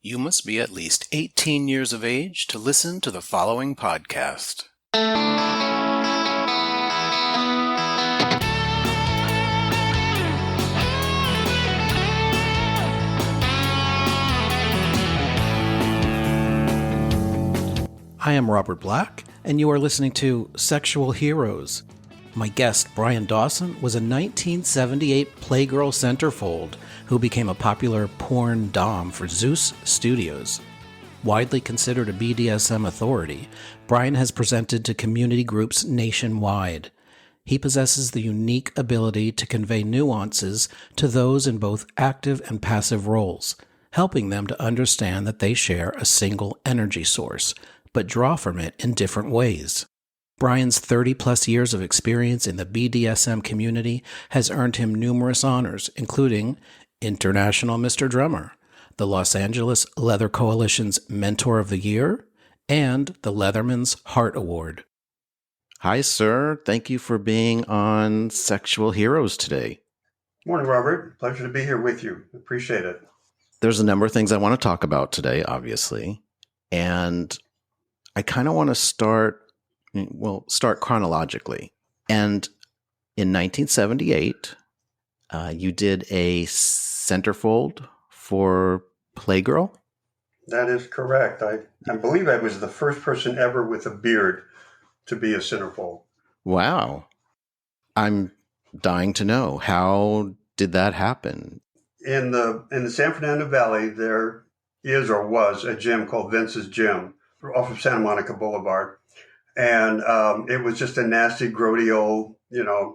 You must be at least 18 years of age to listen to the following podcast. I am Robert Black, and you are listening to Sexual Heroes. My guest, Brian Dawson, was a 1978 Playgirl Centerfold who became a popular porn dom for ZEUS Studios. Widely considered a BDSM authority, Brian has presented to community groups nationwide. He possesses the unique ability to convey nuances to those in both active and passive roles, helping them to understand that they share a single energy source, but draw from it in different ways. Brian's 30-plus years of experience in the BDSM community has earned him numerous honors, including International Mr. Drummer, the Los Angeles Leather Coalition's Mentor of the Year, and the Leatherman's Heart Award. Hi, sir. Thank you for being on Sexual Heroes today. Morning, Robert. Pleasure to be here with you. Appreciate it. There's a number of things I want to talk about today, obviously, and I kind of want to start chronologically. And in 1978, you did a centerfold for Playgirl? That is correct. I believe I was the first person ever with a beard to be a centerfold. Wow. I'm dying to know. How did that happen? In the San Fernando Valley, there is or was a gym called Vince's Gym off of Santa Monica Boulevard. And it was just a nasty, grody old,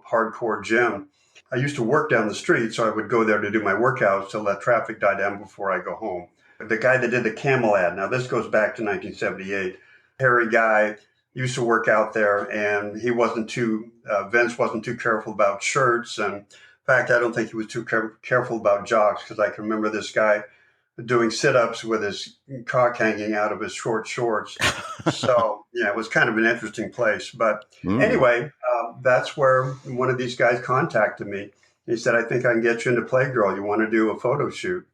hardcore gym. I used to work down the street, so I would go there to do my workouts to let traffic die down before I go home. The guy that did the Camel ad, now this goes back to 1978, hairy guy, used to work out there, and he wasn't too, Vince wasn't too careful about shirts. And in fact, I don't think he was too careful about jocks, because I can remember this guy doing sit-ups with his cock hanging out of his short shorts. So, yeah, it was kind of an interesting place. But anyway, that's where one of these guys contacted me. He said, I think I can get you into Playgirl. You want to do a photo shoot?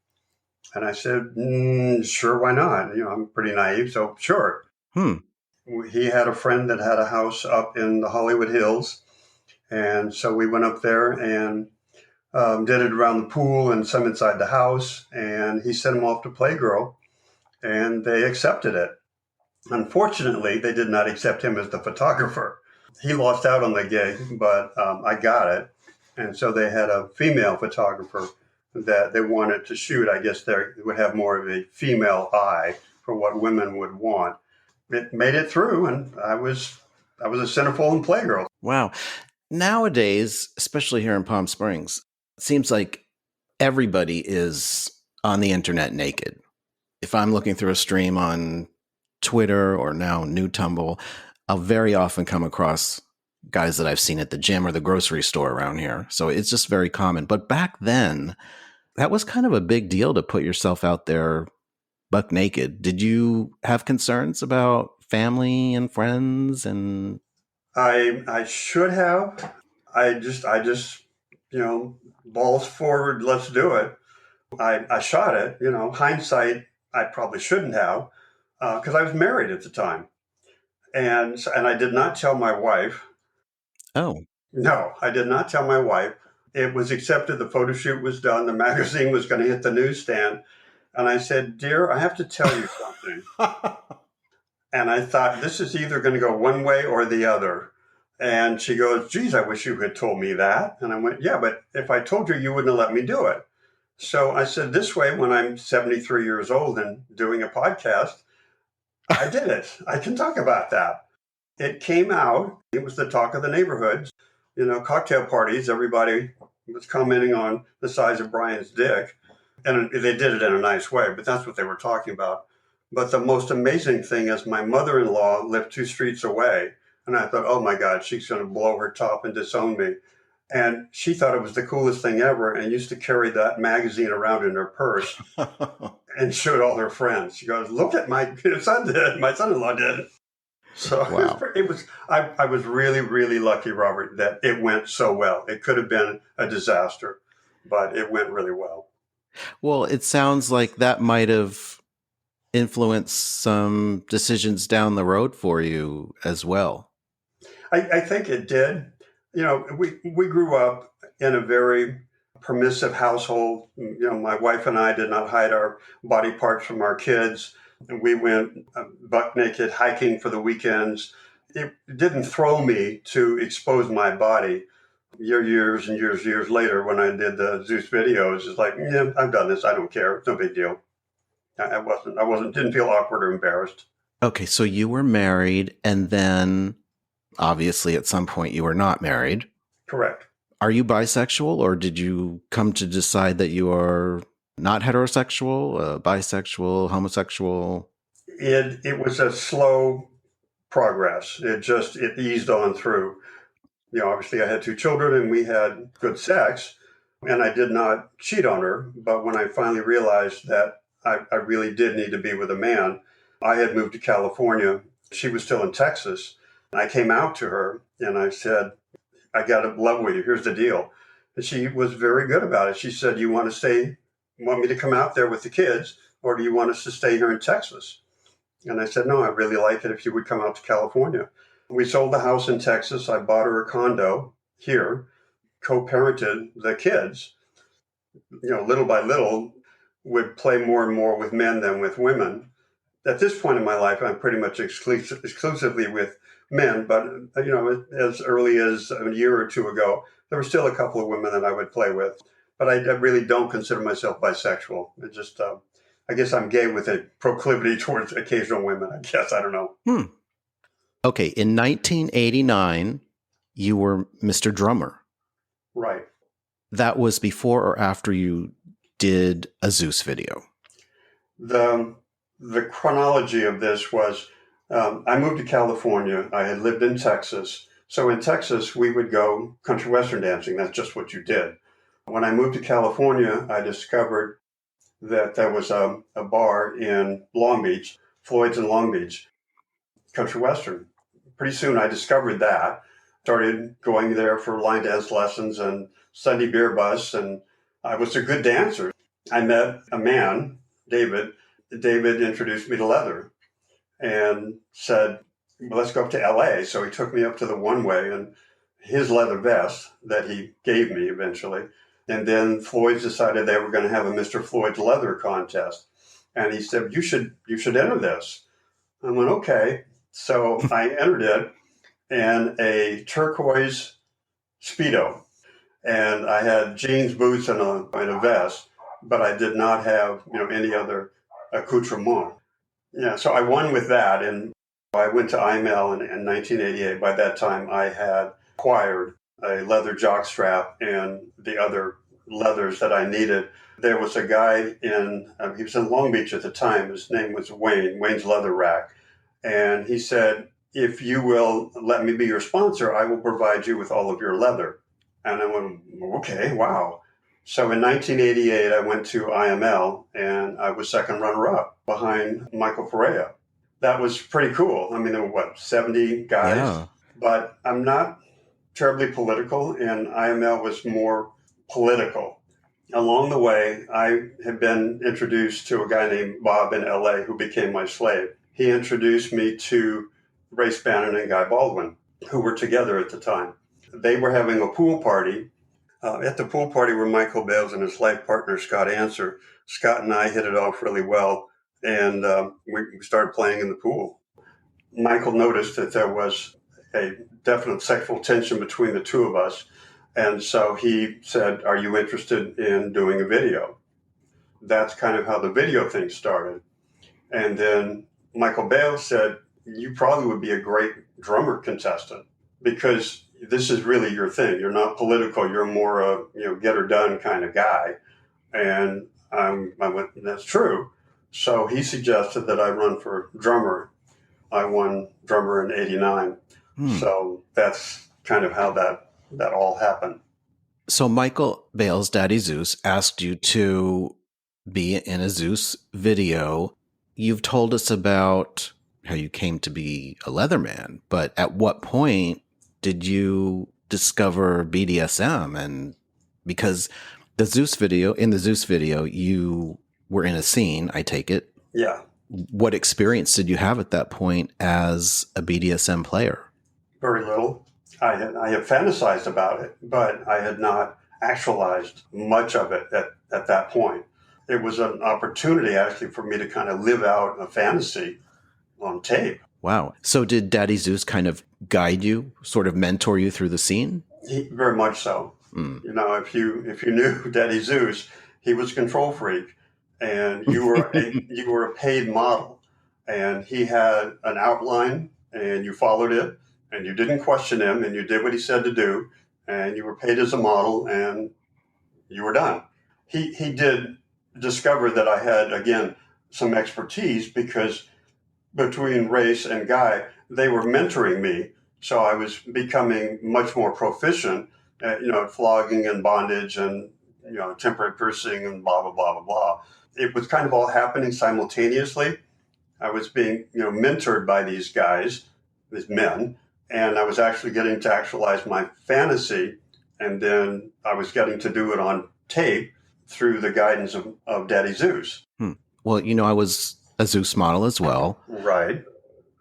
And I said, sure, why not? I'm pretty naive, so sure. He had a friend that had a house up in the Hollywood Hills. And so we went up there and did it around the pool and some inside the house, and he sent him off to Playgirl, and they accepted it. Unfortunately, they did not accept him as the photographer. He lost out on the gig, but I got it. And so they had a female photographer that they wanted to shoot. I guess they would have more of a female eye for what women would want. It made it through, and I was a centerfold in Playgirl. Wow. Nowadays, especially here in Palm Springs, it seems like everybody is on the internet naked. If I'm looking through a stream on Twitter or now New Tumble, I'll very often come across guys that I've seen at the gym or the grocery store around here. So it's just very common. But back then, that was kind of a big deal to put yourself out there buck naked. Did you have concerns about family and friends? And I should have. I just balls forward, let's do it. I shot it. Hindsight, I probably shouldn't have, because I was married at the time, and I did not tell my wife. Oh, no, I did not tell my wife. It was accepted. The photo shoot was done. The magazine was going to hit the newsstand, and I said, "Dear, I have to tell you something." And I thought, this is either going to go one way or the other. And she goes, geez, I wish you had told me that. And I went, yeah, but if I told you, you wouldn't have let me do it. So I said, this way, when I'm 73 years old and doing a podcast, I did it. I can talk about that. It came out. It was the talk of the neighborhood. Cocktail parties, everybody was commenting on the size of Brian's dick. And they did it in a nice way, but that's what they were talking about. But the most amazing thing is my mother-in-law lived 2 streets away. And I thought, oh, my God, she's going to blow her top and disown me. And she thought it was the coolest thing ever and used to carry that magazine around in her purse and showed all her friends. She goes, look at my son did. My son-in-law did. So wow. I was really, really lucky, Robert, that it went so well. It could have been a disaster, but it went really well. Well, it sounds like that might have influence some decisions down the road for you as well? I think it did. We grew up in a very permissive household. My wife and I did not hide our body parts from our kids. We went buck naked hiking for the weekends. It didn't throw me to expose my body. Years and years later, when I did the ZEUS videos, it's like, yeah, I've done this. I don't care. It's no big deal. Didn't feel awkward or embarrassed. Okay, so you were married, and then obviously at some point you were not married. Correct. Are you bisexual, or did you come to decide that you are not heterosexual, bisexual, homosexual? It was a slow progress. It eased on through. Obviously I had 2 children and we had good sex, and I did not cheat on her. But when I finally realized that I really did need to be with a man, I had moved to California. She was still in Texas. I came out to her and I said, I got to level with you. Here's the deal. And she was very good about it. She said, you want me to come out there with the kids, or do you want us to stay here in Texas? And I said, no, I really like it if you would come out to California. We sold the house in Texas. I bought her a condo here, co-parented the kids. Little by little, would play more and more with men than with women. At this point in my life, I'm pretty much exclusively with men. But, as early as a year or 2 ago, there were still a couple of women that I would play with. But I really don't consider myself bisexual. It just, I guess I'm gay with a proclivity towards occasional women, I guess. I don't know. Okay, in 1989, you were Mr. Drummer. Right. That was before or after you did a ZEUS video? The chronology of this was, I moved to California. I had lived in Texas. So in Texas, we would go country western dancing. That's just what you did. When I moved to California, I discovered that there was a bar in Long Beach, Floyd's in Long Beach, country western. Pretty soon I discovered that, started going there for line dance lessons and Sunday beer bus, and I was a good dancer. I met a man, David. David introduced me to leather and said, well, let's go up to LA. So he took me up to the one way and his leather vest that he gave me eventually. And then Floyd's decided they were going to have a Mr. Floyd's leather contest. And he said, you should enter this. I went, okay. So I entered it in a turquoise Speedo. And I had jeans, boots, and a vest, but I did not have, any other accoutrement. Yeah, so I won with that. And I went to IML in 1988. By that time, I had acquired a leather jockstrap and the other leathers that I needed. There was a guy he was in Long Beach at the time. His name was Wayne's Leather Rack. And he said, if you will let me be your sponsor, I will provide you with all of your leather. And I went, okay, wow. So in 1988, I went to IML and I was second runner-up behind Michael Perea. That was pretty cool. I mean, there were, 70 guys? Yeah. But I'm not terribly political, and IML was more political. Along the way, I had been introduced to a guy named Bob in LA who became my slave. He introduced me to Race Bannon and Guy Baldwin, who were together at the time. They were having a pool party. At the pool party were Michael Bales and his life partner, Scott Answer. Scott and I hit it off really well, and we started playing in the pool. Michael noticed that there was a definite sexual tension between the two of us, and so he said, are you interested in doing a video? That's kind of how the video thing started. And then Michael Bales said, you probably would be a great drummer contestant because this is really your thing. You're not political. You're more a get her done kind of guy. And I went, that's true. So he suggested that I run for drummer. I won drummer in '89. So that's kind of how that all happened. So Michael Bales, Daddy ZEUS, asked you to be in a ZEUS video. You've told us about how you came to be a Leatherman, but at what point did you discover BDSM? And because in the ZEUS video, you were in a scene, I take it. Yeah. what experience did you have at that point as a BDSM player? Very little. I had fantasized about it, but I had not actualized much of it at that point. It was an opportunity actually for me to kind of live out a fantasy on tape. Wow. So did Daddy ZEUS kind of guide you, sort of mentor you through the scene? Very much so. You know, if you knew Daddy ZEUS, he was a control freak, and you were a paid model, and he had an outline, and you followed it, and you didn't question him, and you did what he said to do, and you were paid as a model, and you were done. He did discover that I had, again, some expertise, because between Race and Guy, they were mentoring me. So I was becoming much more proficient at, flogging and bondage and, temporary piercing and blah, blah, blah, blah, blah. It was kind of all happening simultaneously. I was being, mentored by these guys, these men, and I was actually getting to actualize my fantasy. And then I was getting to do it on tape through the guidance of Daddy ZEUS. Well, I was a ZEUS model as well. Right.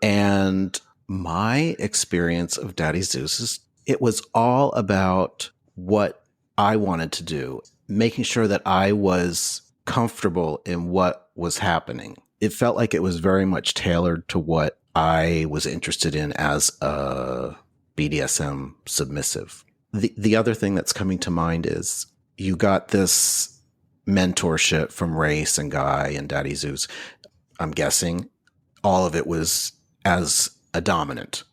And my experience of Daddy ZEUS is it was all about what I wanted to do, making sure that I was comfortable in what was happening. It felt like it was very much tailored to what I was interested in as a BDSM submissive. The other thing that's coming to mind is you got this mentorship from Race and Guy and Daddy ZEUS. I'm guessing all of it was as a dominant.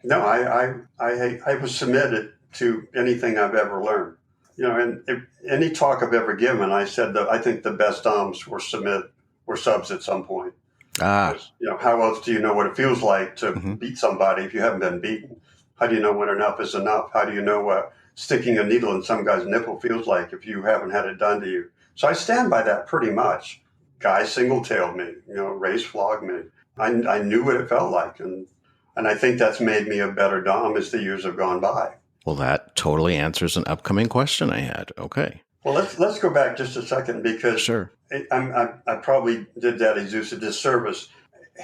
No, I was submitted to anything I've ever learned. And any talk I've ever given, I said that I think the best DOMs were subs at some point. Because, how else do you know what it feels like to beat somebody if you haven't been beaten? How do you know when enough is enough? How do you know what sticking a needle in some guy's nipple feels like if you haven't had it done to you? So I stand by that pretty much. Guy single-tailed me, Race flogged me. I knew what it felt like, and I think that's made me a better Dom as the years have gone by. Well, that totally answers an upcoming question I had. Okay. Well, let's go back just a second, because sure. I probably did Daddy ZEUS a disservice.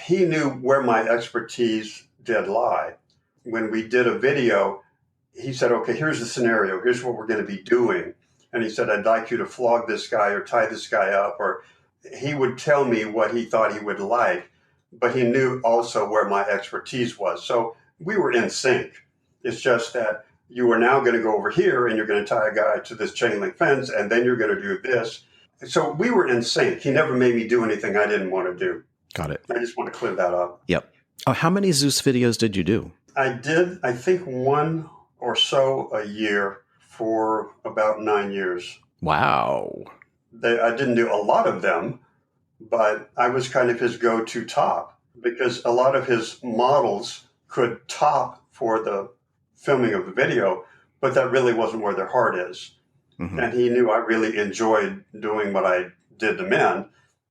He knew where my expertise did lie. When we did a video, he said, okay, here's the scenario. Here's what we're going to be doing. And he said, I'd like you to flog this guy or tie this guy up. Or he would tell me what he thought he would like, but he knew also where my expertise was. So we were in sync. It's just that you are now going to go over here and you're going to tie a guy to this chain link fence, and then you're going to do this. So we were in sync. He never made me do anything I didn't want to do. Got it. I just want to clear that up. Yep. Oh, how many ZEUS videos did you do? I did, I think, one or so a year for about 9 years. Wow. I didn't do a lot of them, but I was kind of his go-to top, because a lot of his models could top for the filming of the video, but that really wasn't where their heart is. And he knew I really enjoyed doing what I did to men,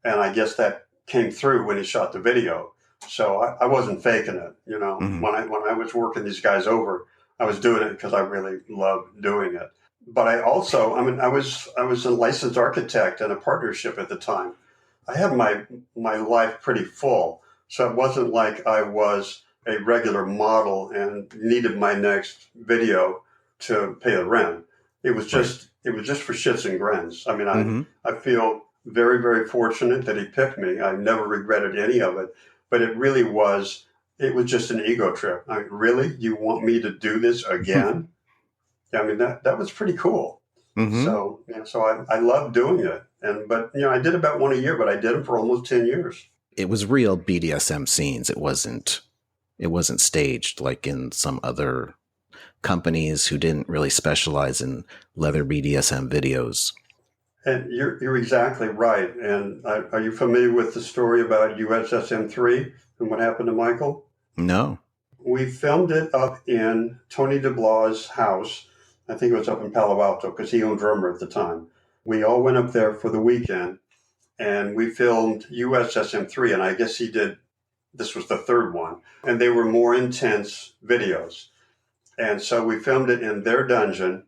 and I guess that came through when he shot the video. So I wasn't faking it, When I was working these guys over, I was doing it because I really loved doing it. But I also, I was a licensed architect and a partnership at the time. I had my life pretty full, so it wasn't like I was a regular model and needed my next video to pay the rent. It was just for shits and grins. I feel very, very fortunate that he picked me. I never regretted any of it, but it was just an ego trip. Really? You want me to do this again? That was pretty cool. So I loved doing it. But I did about one a year, but I did it for almost 10 years. It was real BDSM scenes. It wasn't staged like in some other companies who didn't really specialize in leather BDSM videos. And you're exactly right. And are you familiar with the story about USSM3 and what happened to Michael? No. We filmed it up in Tony DeBlaw's house. I think it was up in Palo Alto, because he owned Vermeer at the time. We all went up there for the weekend, and we filmed USSM3, and I guess this was the third one, and they were more intense videos. And so we filmed it in their dungeon.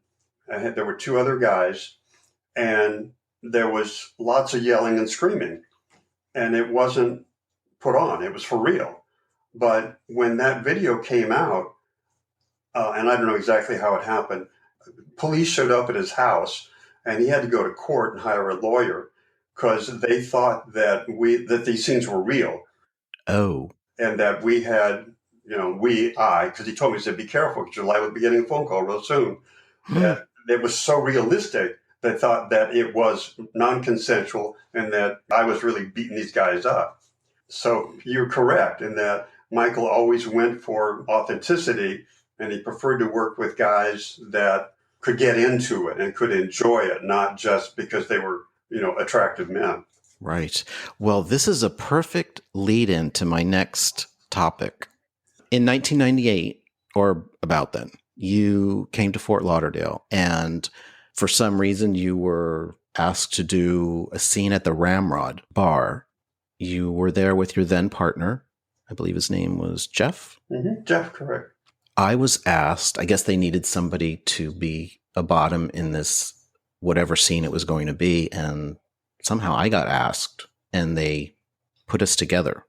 There were two other guys, and there was lots of yelling and screaming. And it wasn't put on. It was for real. But when that video came out, and I don't know exactly how it happened, police showed up at his house, and he had to go to court and hire a lawyer because they thought that these scenes were real. Oh. And that we had, because he told me, he said, be careful, because your life will be getting a phone call real soon. That it was so realistic, they thought that it was non-consensual and that I was really beating these guys up. So you're correct in that Michael always went for authenticity, and he preferred to work with guys that could get into it and could enjoy it, not just because they were, attractive men. Right. Well, this is a perfect lead-in to my next topic. In 1998, or about then, you came to Fort Lauderdale, and for some reason you were asked to do a scene at the Ramrod bar. You were there with your then partner. I believe his name was Jeff. Mm-hmm. Jeff, correct. I was asked, I guess they needed somebody to be a bottom in this, whatever scene it was going to be, and somehow I got asked, and they put us together.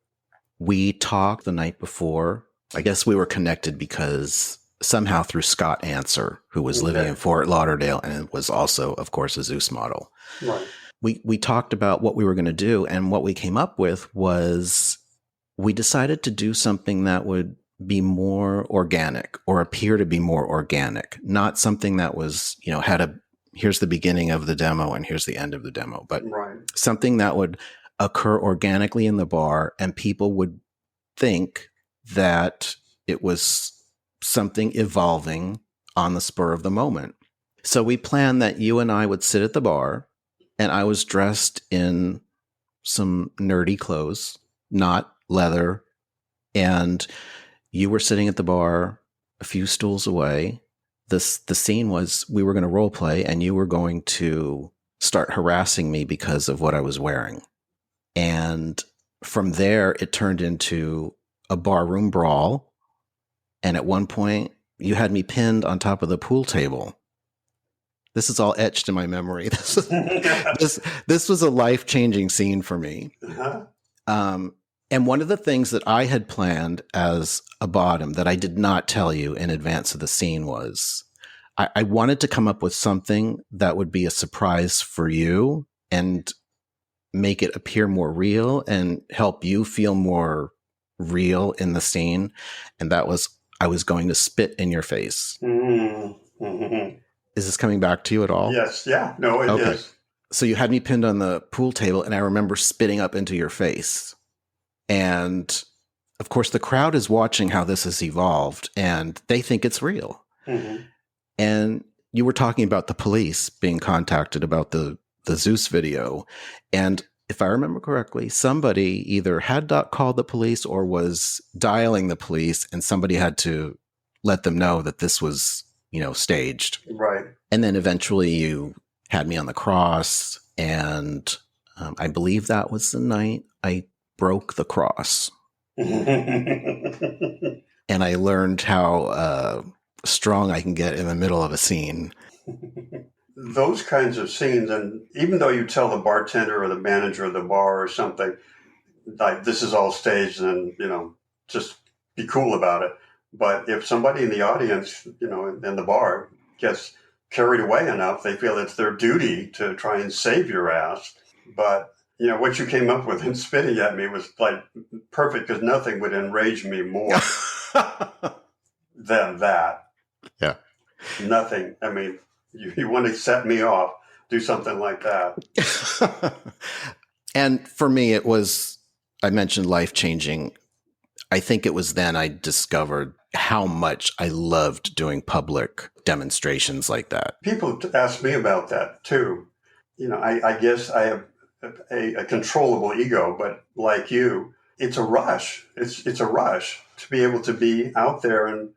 We talked the night before. I guess we were connected because somehow through Scott Answer, who was living in Fort Lauderdale and was also, of course, a ZEUS model. Right. We talked about what we were going to do, and what we came up with was we decided to do something that would be more organic or appear to be more organic, not something that was, here's the beginning of the demo and here's the end of the demo, but something that would occur organically in the bar, and people would think that it was something evolving on the spur of the moment. So we planned that you and I would sit at the bar, and I was dressed in some nerdy clothes, not leather, and you were sitting at the bar a few stools away. The scene was we were going to role play, and you were going to start harassing me because of what I was wearing. And from there, it turned into a barroom brawl. And at one point, you had me pinned on top of the pool table. This is all etched in my memory. This was a life-changing scene for me. Uh-huh. And one of the things that I had planned as a bottom that I did not tell you in advance of the scene was I wanted to come up with something that would be a surprise for you and make it appear more real and help you feel more real in the scene. And that was, I was going to spit in your face. Mm-hmm. Is this coming back to you at all? Yes. Yeah. No, it is. So you had me pinned on the pool table, and I remember spitting up into your face. And of course, the crowd is watching how this has evolved, and they think it's real. Mm-hmm. And you were talking about the police being contacted about the ZEUS video. And if I remember correctly, somebody either had called the police or was dialing the police, and somebody had to let them know that this was, staged. Right. And then eventually you had me on the cross, and I believe that was the night I broke the cross. And I learned how strong I can get in the middle of a scene. Those kinds of scenes, and even though you tell the bartender or the manager of the bar or something, like this is all staged and, just be cool about it. But if somebody in the audience, in the bar gets carried away enough, they feel it's their duty to try and save your ass. But what you came up with and spitting at me was like perfect, because nothing would enrage me more than that. Yeah. Nothing. I mean, you want to set me off, do something like that. And for me, it was, I mentioned life-changing. I think it was then I discovered how much I loved doing public demonstrations like that. People ask me about that too. I guess I have a controllable ego, but like you, it's a rush. It's a rush to be able to be out there, and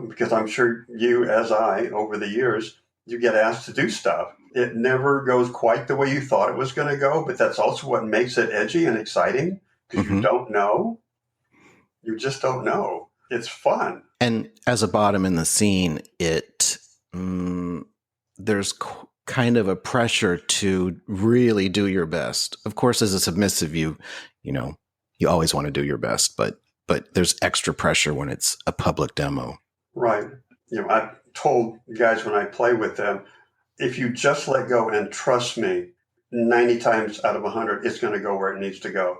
because I'm sure you, as I, over the years, you get asked to do stuff. It never goes quite the way you thought it was going to go, but that's also what makes it edgy and exciting, because you don't know. You just don't know. It's fun. And as a bottom in the scene, there's kind of a pressure to really do your best. Of course, as a submissive, you You always want to do your best, but there's extra pressure when it's a public demo. Right. I've told guys when I play with them, if you just let go and trust me, 90 times out of 100, it's going to go where it needs to go.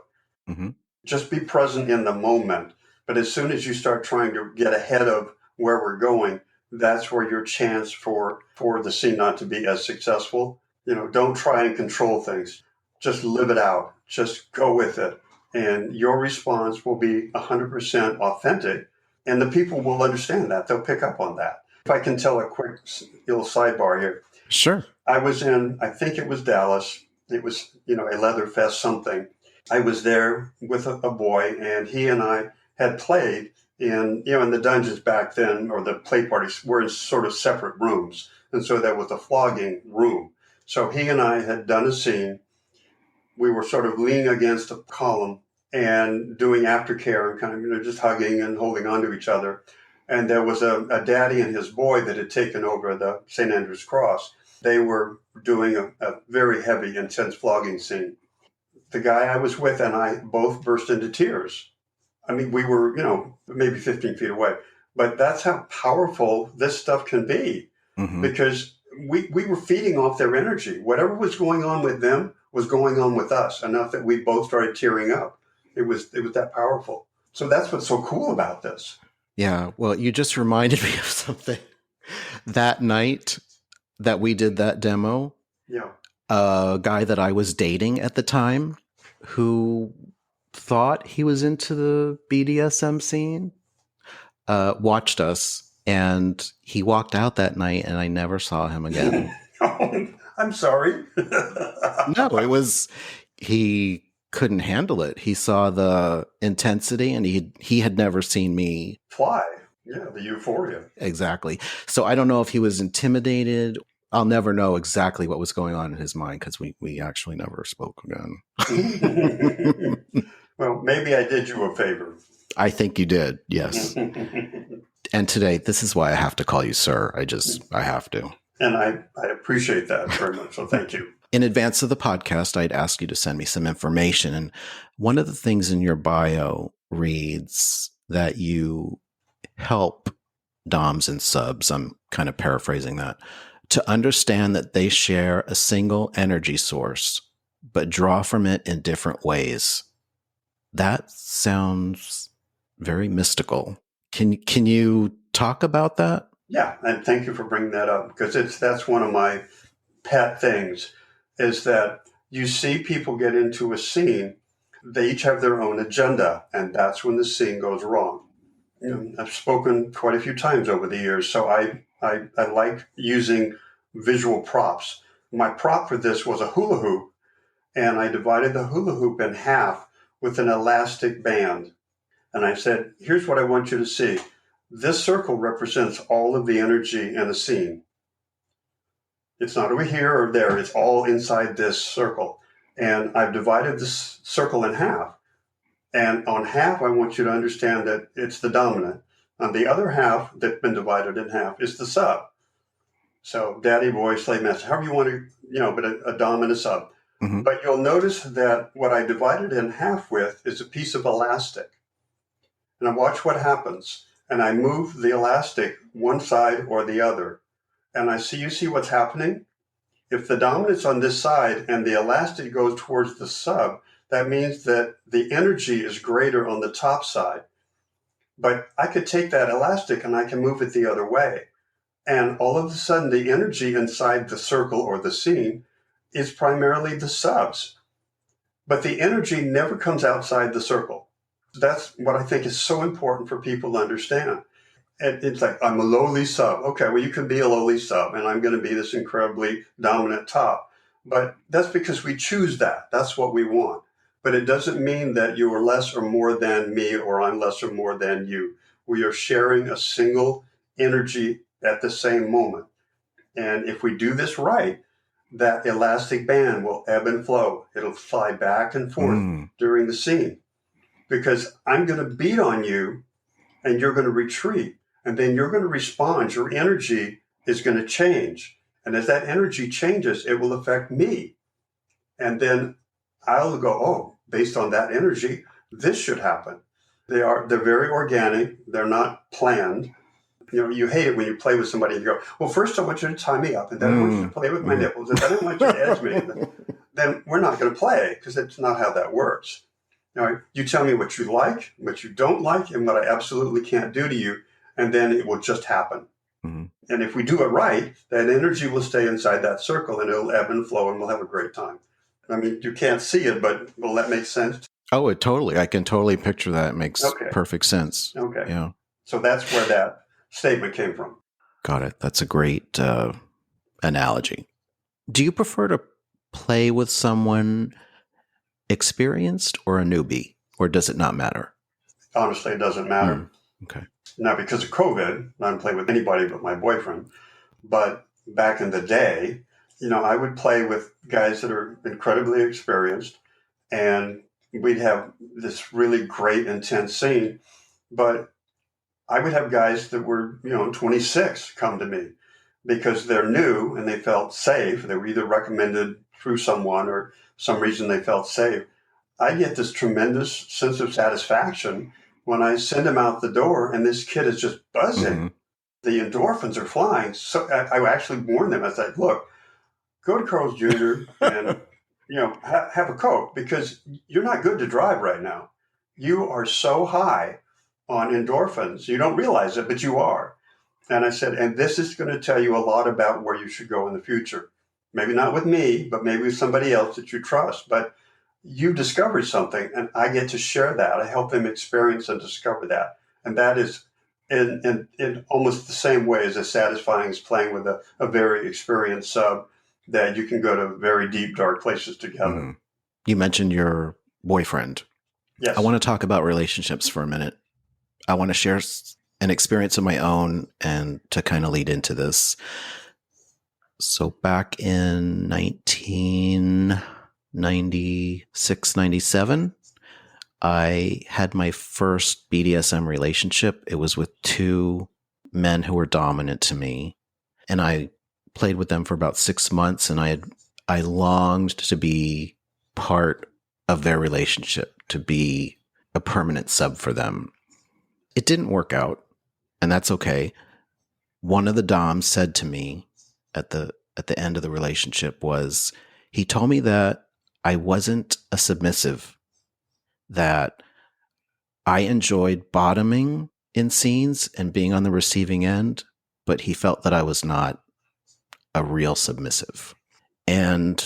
Mm-hmm. Just be present in the moment. But as soon as you start trying to get ahead of where we're going, that's where your chance for the scene not to be as successful. Don't try and control things. Just live it out. Just go with it. And your response will be 100% authentic. And the people will understand that. They'll pick up on that. If I can tell a quick little sidebar here. Sure. I was in, I think it was Dallas. It was, a leather fest something. I was there with a boy, and he and I had played in the dungeons back then, or the play parties were in sort of separate rooms. And so there was a flogging room. So he and I had done a scene. We were sort of leaning against a column and doing aftercare and kind of, just hugging and holding on to each other. And there was a daddy and his boy that had taken over the St. Andrew's Cross. They were doing a very heavy, intense flogging scene. The guy I was with and I both burst into tears. I mean, we were, maybe 15 feet away. But that's how powerful this stuff can be. Mm-hmm. Because we were feeding off their energy. Whatever was going on with them was going on with us, enough that we both started tearing up. It was that powerful. So that's what's so cool about this. Yeah. Well, you just reminded me of something. That night that we did that demo, a guy that I was dating at the time who thought he was into the BDSM scene watched us, and he walked out that night, and I never saw him again. Oh, I'm sorry. No, he couldn't handle it. He saw the intensity, and he had never seen me fly. Yeah, the euphoria. Exactly. So I don't know if he was intimidated. I'll never know exactly what was going on in his mind because we actually never spoke again. Well, maybe I did you a favor. I think you did, yes. And today, this is why I have to call you sir. I have to. And I appreciate that very much, so thank you. In advance of the podcast, I'd ask you to send me some information. And one of the things in your bio reads that you help DOMs and subs, I'm kind of paraphrasing that, to understand that they share a single energy source, but draw from it in different ways. That sounds very mystical. Can you talk about that? Yeah, and thank you for bringing that up, because that's one of my pet things, is that you see people get into a scene, they each have their own agenda, and that's when the scene goes wrong. I've spoken quite a few times over the years, so I like using visual props. My prop for this was a hula hoop, and I divided the hula hoop in half with an elastic band. And I said, here's what I want you to see. This circle represents all of the energy in a scene. It's not over here or there. It's all inside this circle. And I've divided this circle in half. And on half, I want you to understand that it's the dominant. On the other half that's been divided in half is the sub. So daddy, boy, slave master, however you want to, but a dom and a sub. Mm-hmm. But you'll notice that what I divided in half with is a piece of elastic. And I watch what happens. And I move the elastic one side or the other. And you see what's happening? If the dominant's on this side and the elastic goes towards the sub, that means that the energy is greater on the top side. But I could take that elastic and I can move it the other way. And all of a sudden, the energy inside the circle or the scene is primarily the subs. But the energy never comes outside the circle. That's what I think is so important for people to understand. And it's like, I'm a lowly sub. Okay, well, you can be a lowly sub, and I'm going to be this incredibly dominant top. But that's because we choose that. That's what we want. But it doesn't mean that you are less or more than me, or I'm less or more than you. We are sharing a single energy at the same moment. And if we do this right, that elastic band will ebb and flow. It'll fly back and forth during the scene. Because I'm going to beat on you, and you're going to retreat. And then you're going to respond. Your energy is going to change. And as that energy changes, it will affect me. And then I'll go, oh, based on that energy, this should happen. They're very organic. They're not planned. You hate it when you play with somebody and you go, well, first I want you to tie me up, and then I want you to play with my nipples, and then I want you to edge me. Then we're not going to play, because that's not how that works. You tell me what you like, what you don't like, and what I absolutely can't do to you, and then it will just happen. Mm-hmm. And if we do it right, that energy will stay inside that circle, and it'll ebb and flow, and we'll have a great time. I mean, you can't see it, but will that make sense? Oh, I can totally picture that. It makes perfect sense. Okay. Yeah. So that's where that statement came from. Got it. That's a great analogy. Do you prefer to play with someone experienced or a newbie, or does it not matter? Honestly, it doesn't matter. Okay. Now, because of COVID, I don't play with anybody but my boyfriend. But back in the day, I would play with guys that are incredibly experienced, and we'd have this really great, intense scene. But I would have guys that were, 26 come to me because they're new and they felt safe. They were either recommended through someone or some reason they felt safe. I get this tremendous sense of satisfaction when I send them out the door and this kid is just buzzing. Mm-hmm. The endorphins are flying. So I actually warn them. I said, look, go to Carl's Jr. and, have a Coke, because you're not good to drive right now. You are so high on endorphins. You don't realize it, but you are. And I said, and this is going to tell you a lot about where you should go in the future. Maybe not with me, but maybe with somebody else that you trust. But you discovered something, and I get to share that. I help them experience and discover that. And that is in almost the same way as satisfying as playing with a very experienced sub, that you can go to very deep, dark places together. Mm-hmm. You mentioned your boyfriend. Yes. I want to talk about relationships for a minute. I want to share an experience of my own and to kind of lead into this. So back in 1996, 97, I had my first BDSM relationship. It was with two men who were dominant to me. And I played with them for about 6 months, and I longed to be part of their relationship, to be a permanent sub for them. It didn't work out, and that's okay. One of the doms said to me at the end of the relationship he told me that I wasn't a submissive, that I enjoyed bottoming in scenes and being on the receiving end, but he felt that I was not a real submissive. And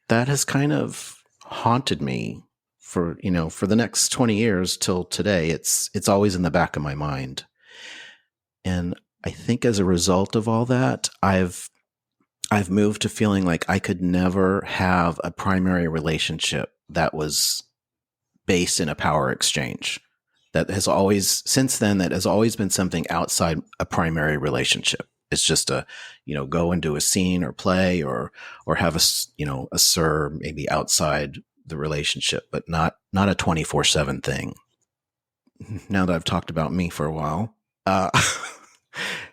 that has kind of haunted me for the next 20 years till today. It's always in the back of my mind. And I think as a result of all that, I've moved to feeling like I could never have a primary relationship that was based in a power exchange. That has always been something outside a primary relationship. It's just go and do a scene or play or have a SIR maybe outside the relationship, but not a 24/7 thing. Now that I've talked about me for a while,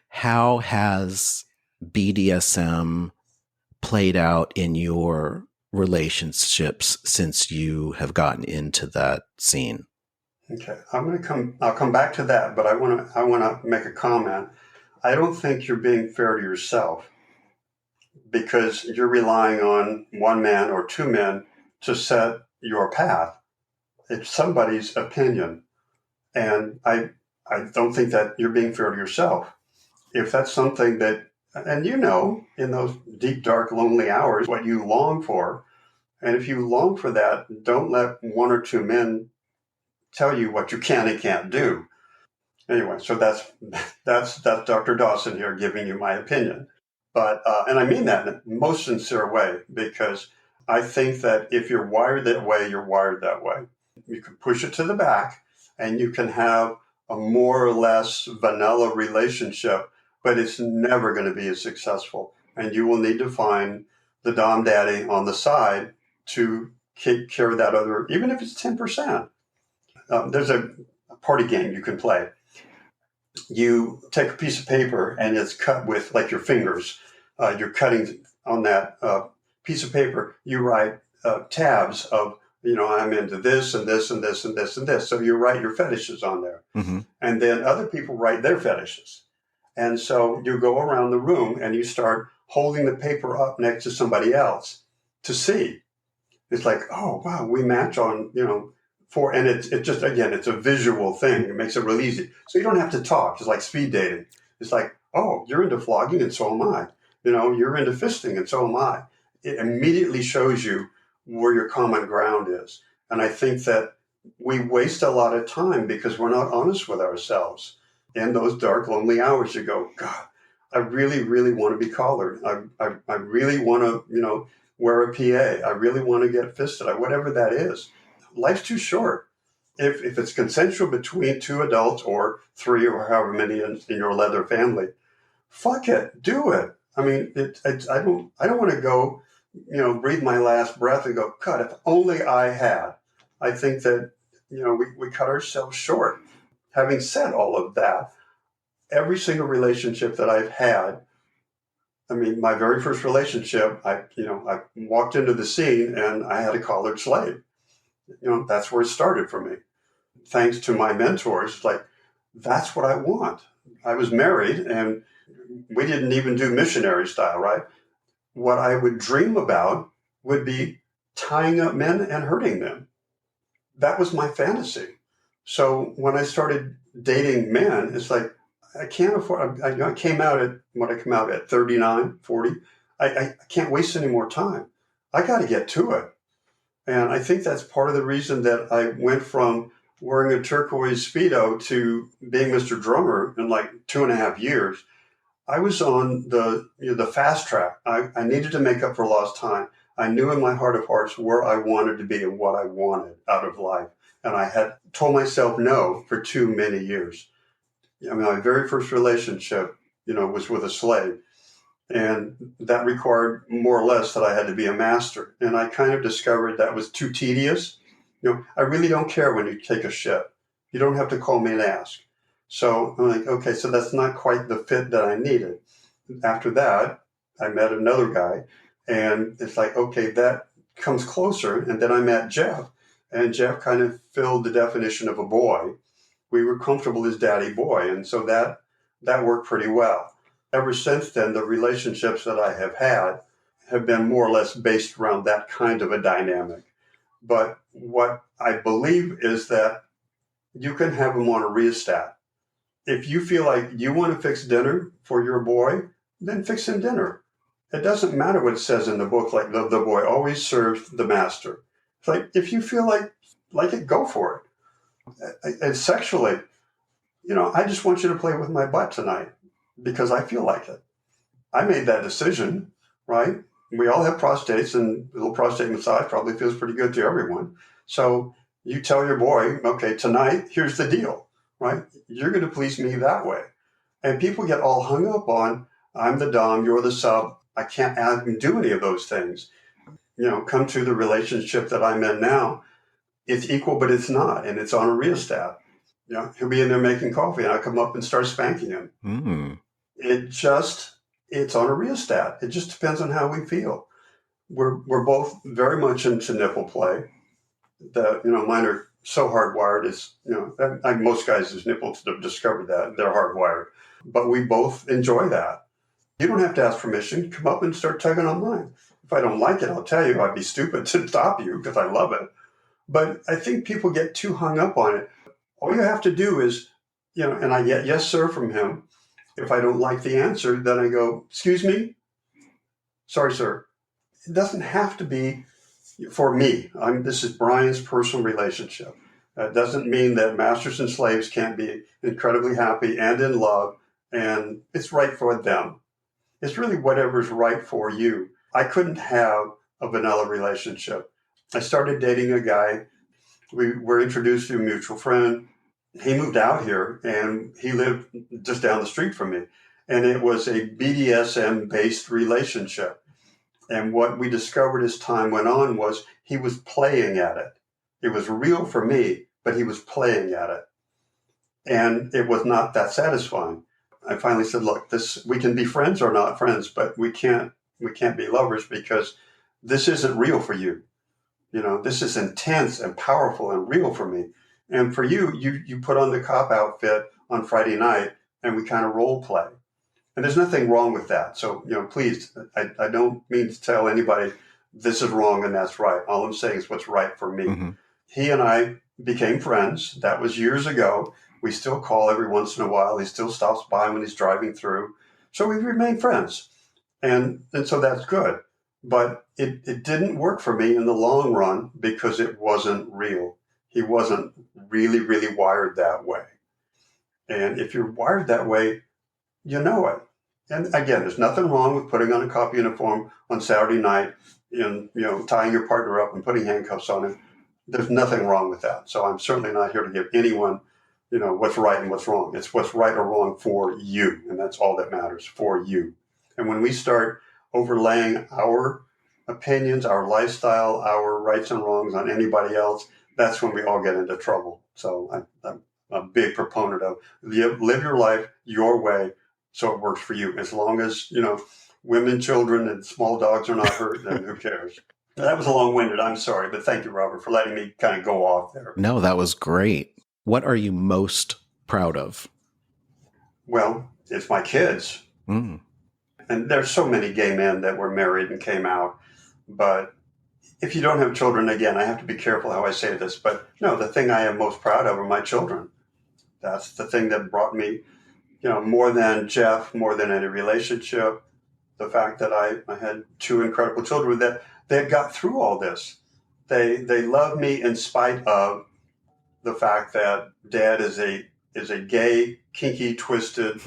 how has BDSM played out in your relationships since you have gotten into that scene? Okay, I'll come back to that, but I want to make a comment. I don't think you're being fair to yourself, because you're relying on one man or two men to set your path. It's somebody's opinion. And I don't think that you're being fair to yourself. If that's something that, and in those deep, dark, lonely hours, what you long for, and if you long for that, don't let one or two men tell you what you can and can't do. Anyway, so that's Dr. Dawson here giving you my opinion. But, and I mean that in the most sincere way, because I think that if you're wired that way, you're wired that way. You can push it to the back and you can have a more or less vanilla relationship, but it's never going to be as successful. And you will need to find the Dom Daddy on the side to take care of that other, even if it's 10%. There's a party game you can play. You take a piece of paper and it's cut with like your fingers. You're cutting on that piece of paper. You write tabs of I'm into this and this and this and this and this. So you write your fetishes on there. Mm-hmm. And then other people write their fetishes. And so you go around the room and you start holding the paper up next to somebody else to see. It's like, oh, wow, we match on, and it just, again, it's a visual thing. It makes it real easy. So you don't have to talk. It's like speed dating. It's like, oh, you're into flogging and so am I. You're into fisting and so am I. It immediately shows you where your common ground is. And I think that we waste a lot of time because we're not honest with ourselves. In those dark, lonely hours, you go, God, I really, really want to be collared. I really want to, wear a PA. I really want to get fisted. Whatever that is. Life's too short. If it's consensual between two adults or three or however many in your leather family, fuck it, do it. I mean, I don't want to go, breathe my last breath and go, God, if only I had. I think that, we cut ourselves short. Having said all of that, every single relationship that I've had, I mean, my very first relationship, I walked into the scene and I had a collared slave. That's where it started for me. Thanks to my mentors, like, that's what I want. I was married and we didn't even do missionary style, right? What I would dream about would be tying up men and hurting them. That was my fantasy. So when I started dating men, it's like, I can't afford, I came out at, when I come out at 39, 40, I can't waste any more time. I got to get to it. And I think that's part of the reason that I went from wearing a turquoise Speedo to being Mr. Drummer in like 2.5 years. I was on the fast track. I needed to make up for lost time. I knew in my heart of hearts where I wanted to be and what I wanted out of life. And I had told myself no for too many years. I mean, my very first relationship, was with a slave. And that required more or less that I had to be a master. And I kind of discovered that was too tedious. I really don't care when you take a shit. You don't have to call me and ask. So I'm like, okay, so that's not quite the fit that I needed. After that, I met another guy. And it's like, okay, that comes closer. And then I met Jeff. And Jeff kind of filled the definition of a boy. We were comfortable as daddy boy. And so that worked pretty well. Ever since then, the relationships that I have had have been more or less based around that kind of a dynamic. But what I believe is that you can have them on a rheostat. If you feel like you want to fix dinner for your boy, then fix him dinner. It doesn't matter what it says in the book, like the boy always serves the master. It's like, if you feel like it, go for it. And sexually, I just want you to play with my butt tonight because I feel like it. I made that decision, right? We all have prostates, and a little prostate massage probably feels pretty good to everyone. So you tell your boy, okay, tonight, here's the deal, right? You're going to please me that way. And people get all hung up on, I'm the dom, you're the sub. I can't do any of those things. Come to the relationship that I'm in now. It's equal, but it's not. And it's on a rheostat. He'll be in there making coffee and I'll come up and start spanking him. Mm-hmm. It's on a rheostat. It just depends on how we feel. We're both very much into nipple play. Mine are so hardwired. It's, most guys' nipples have discovered that they're hardwired, but we both enjoy that. You don't have to ask permission. Come up and start tugging on mine. If I don't like it, I'll tell you. I'd be stupid to stop you because I love it. But I think people get too hung up on it. All you have to do is, and I get yes, sir, from him. If I don't like the answer, then I go, excuse me? Sorry, sir. It doesn't have to be for me. This is Brian's personal relationship. That doesn't mean that masters and slaves can't be incredibly happy and in love, and it's right for them. It's really whatever's right for you. I couldn't have a vanilla relationship. I started dating a guy. We were introduced to a mutual friend. He moved out here and he lived just down the street from me. And it was a BDSM-based relationship. And what we discovered as time went on was he was playing at it. It was real for me, but he was playing at it. And it was not that satisfying. I finally said, look, we can be friends or not friends, but we can't be lovers because this isn't real for you. This is intense and powerful and real for me. And for you put on the cop outfit on Friday night and we kind of role play. And there's nothing wrong with that. So, please, I don't mean to tell anybody this is wrong and that's right. All I'm saying is what's right for me. Mm-hmm. He and I became friends. That was years ago. We still call every once in a while. He still stops by when he's driving through. So we've remained friends. And so that's good. But it didn't work for me in the long run because it wasn't real. He wasn't really, really wired that way. And if you're wired that way, you know it. And again, there's nothing wrong with putting on a cop uniform on Saturday night and, tying your partner up and putting handcuffs on him. There's nothing wrong with that. So I'm certainly not here to give anyone, what's right and what's wrong. It's what's right or wrong for you. And that's all that matters, for you. And when we start overlaying our opinions, our lifestyle, our rights and wrongs on anybody else, that's when we all get into trouble. So I'm a big proponent of live your life your way so it works for you. As long as, women, children, and small dogs are not hurt, then who cares? That was a long-winded. I'm sorry, but thank you, Robert, for letting me kind of go off there. No, that was great. What are you most proud of? Well, it's my kids. Mm. And there's so many gay men that were married and came out. But if you don't have children, again, I have to be careful how I say this. But no, the thing I am most proud of are my children. That's the thing that brought me, more than Jeff, more than any relationship. The fact that I had two incredible children that got through all this. They love me in spite of the fact that Dad is a gay, kinky, twisted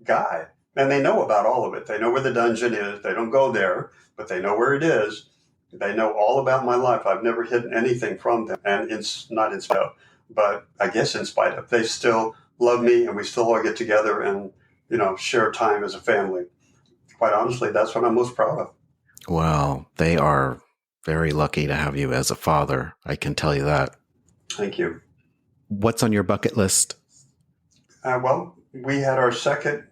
guy. And they know about all of it. They know where the dungeon is. They don't go there, but they know where it is. They know all about my life. I've never hidden anything from them. And it's not in spite of, but I guess in spite of. They still love me and we still all get together and, share time as a family. Quite honestly, that's what I'm most proud of. Well, they are very lucky to have you as a father. I can tell you that. Thank you. What's on your bucket list? Well, we had our second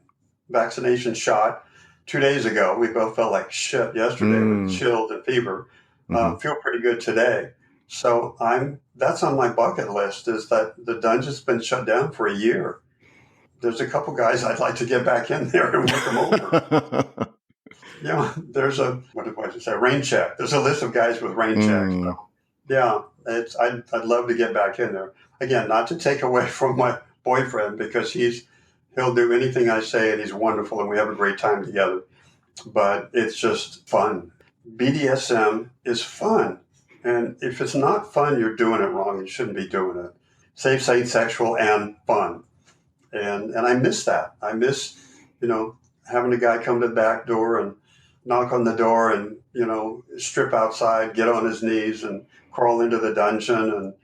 vaccination shot 2 days ago. We both felt like shit yesterday with chills and fever. Feel pretty good today. So that's on my bucket list, is that the dungeon's been shut down for a year. There's a couple guys I'd like to get back in there and work them over. There's what did I say? Rain check. There's a list of guys with rain checks. So, I'd love to get back in there. Again, not to take away from my boyfriend, because he'll do anything I say and he's wonderful and we have a great time together. But it's just fun. BDSM is fun. And if it's not fun, you're doing it wrong. You shouldn't be doing it. Safe, sane, sexual, and fun. And I miss that. I miss, having a guy come to the back door and knock on the door and, strip outside, get on his knees and crawl into the dungeon.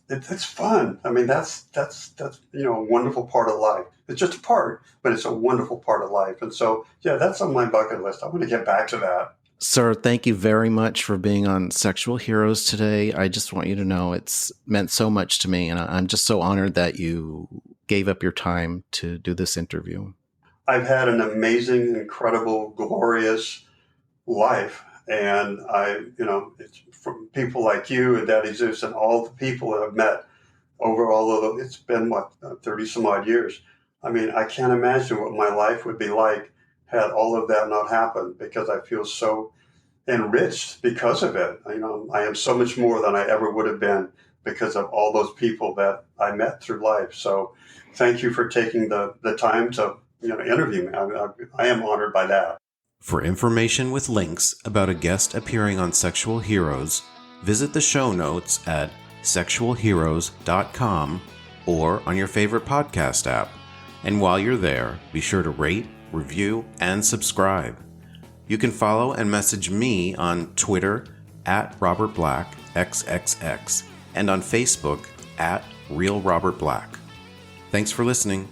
And it's fun. I mean, that's a wonderful part of life. It's just a part, but it's a wonderful part of life. And so, that's on my bucket list. I want to get back to that. Sir, thank you very much for being on Sexual Heroes today. I just want you to know it's meant so much to me, and I'm just so honored that you gave up your time to do this interview. I've had an amazing, incredible, glorious life. And it's from people like you and Daddy Zeus and all the people that I've met over it's been 30 some odd years. I mean, I can't imagine what my life would be like had all of that not happened, because I feel so enriched because of it. I am so much more than I ever would have been because of all those people that I met through life. So thank you for taking the time to interview me. I am honored by that. For information with links about a guest appearing on Sexual Heroes, visit the show notes at sexualheroes.com or on your favorite podcast app. And while you're there, be sure to rate, review, and subscribe. You can follow and message me on Twitter at Robert Black XXX and on Facebook at Real Robert Black. Thanks for listening.